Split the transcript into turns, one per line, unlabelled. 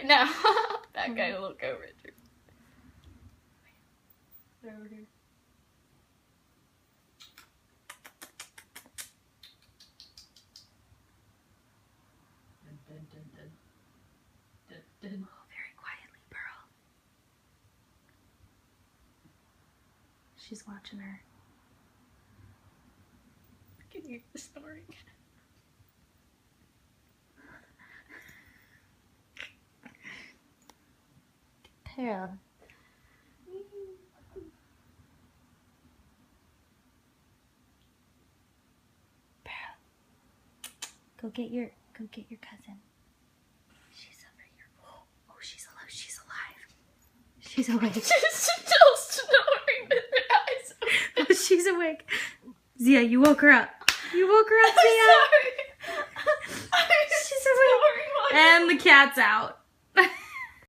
right now. That guy will look over at you. Over here. Very quietly, Pearl. She's watching her. Can you hear the snoring? Pearl. Pearl. Go get your cousin. She's over here. Oh, she's alive. She's alive. She's awake. She's still snoring with her eyes open. Oh, she's awake. Zia, you woke her up. You woke her up, Zia. I'm sorry. She's awake. And the cat's out.